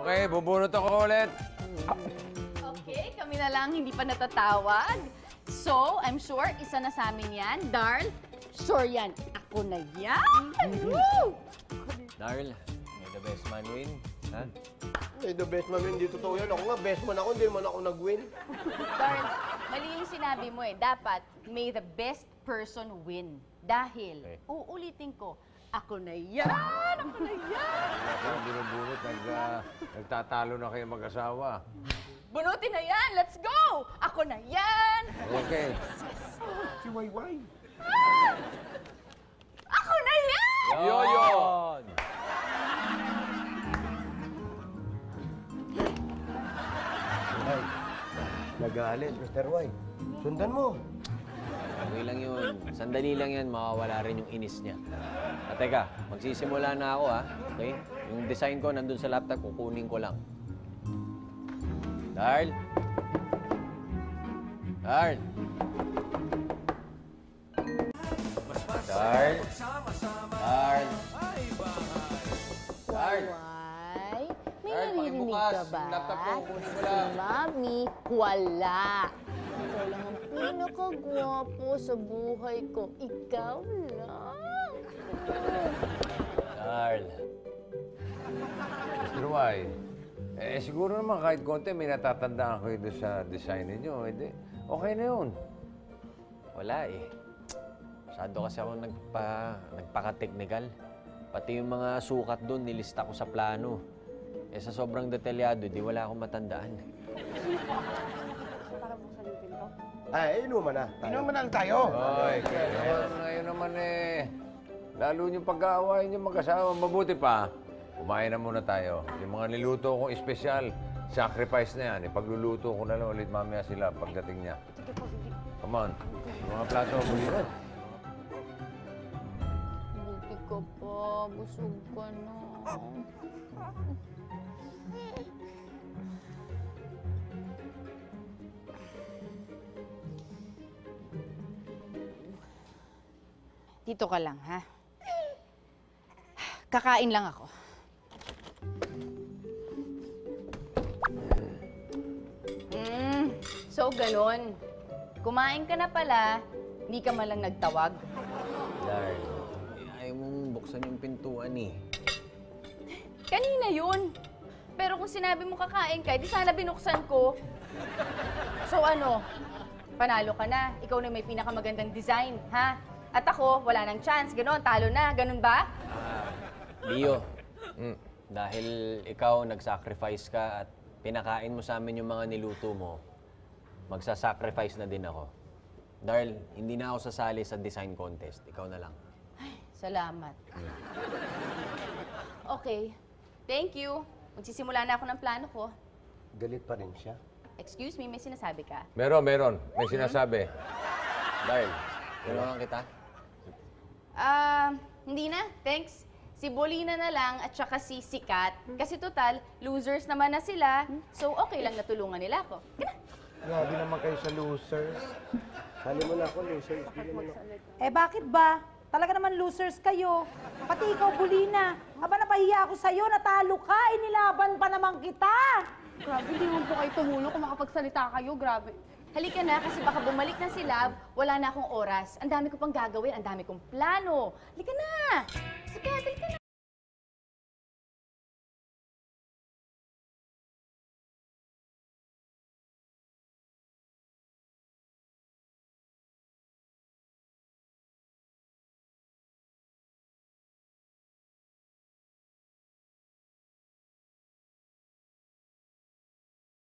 Okay, bubunot ako ulit. Okay, kami na lang hindi pa natatawag. So, I'm sure isa na sa amin yan. Darl, sure yan. Ako na yan! Woo! Darl, may the best man win. Ha? May the best man win. Hindi totoo yan. Ako nga, best man ako. Hindi man ako nag-win. Darl, mali yung sinabi mo eh. Dapat, may the best person win. Dahil, uulitin ko, ako na yan! Ako na yan! Ako, binubunot. Nagtatalo na kayo mag-asawa. Bunutin na yan! Let's go! Ako na yan! Okay. Si Wayway. Ako na yan! Yon! Ay, nagalit, Mr. White. Sundan mo. Okay lang yun. Sandali lang yan, mawawala rin yung inis niya. At teka, magsisimula na ako ha. Okay? Yung design ko nandun sa laptop, kukunin ko lang. Darl? Darl? Darl? Darl? Darl? Why? May Darl, naririnig pakibukas. ka ba? Yung laptop ko, kukunin ko Si lang. Mami, wala. Ikaw lang ang pinakagwapo sa buhay ko. Ikaw lang. Darl. Mr. Y, siguro naman kahit konti may natatandaan kayo doon sa design ninyo. Hindi, okay na yun. Wala eh. Masyado kasi ako nagpaka-technical. Pati yung mga sukat doon, nilista ko sa plano. Eh sa sobrang detalyado, di wala akong matandaan. Ay, inuman na. Inuman na tayo. Oy, ngayon naman eh. Lalo yung pag-aawain yung mag-asawa, mabuti pa. Kumain na muna tayo. Yung mga niluto kong espesyal, sacrifice na yan. Ipagluluto ko na lang ulit mamaya sila pagdating niya. Come on. Yung mga plato, buli na. Buti ka pa. Busog ka na. Dito ka lang, ha? Kakain lang ako. So, ganon. Kumain ka na pala, hindi ka malang nagtawag. Darl, ayaw mong buksan yung pintuan eh. Kanina yun. Pero kung sinabi mo kakain ka, di sana binuksan ko. So ano, panalo ka na. Ikaw na may pinakamagandang design, ha? At ako, wala nang chance. Ganon, talo na. Ganon ba? Leo, dahil ikaw nag-sacrifice ka at pinakain mo sa amin yung mga niluto mo, magsa-sacrifice na din ako. Darl, hindi na ako sasali sa design contest. Ikaw na lang. Ay, salamat. Okay. Thank you. Magsisimula na ako ng plano ko. Galit pa rin siya. Excuse me, may sinasabi ka? Meron. May sinasabi. Darl, tulungan kita. Hindi na. Thanks. Si Bolina na lang at saka si Sikat. Kasi total, losers naman na sila. So, okay lang natulungan nila ako. Grabe naman kayo sa losers. Sali mo na ako, losers. Eh bakit ba? Talaga naman losers kayo. Pati ikaw, Bulina. Aba, napahiya ako sa'yo. Natalo ka. Inilaban pa naman kita. Grabe, hindi mo po kayo tumulong kung makapagsalita kayo. Grabe. Halika na kasi baka bumalik na sila, wala na akong oras. Ang dami ko pang gagawin, ang dami kong plano. Halika na! Sige, halika na!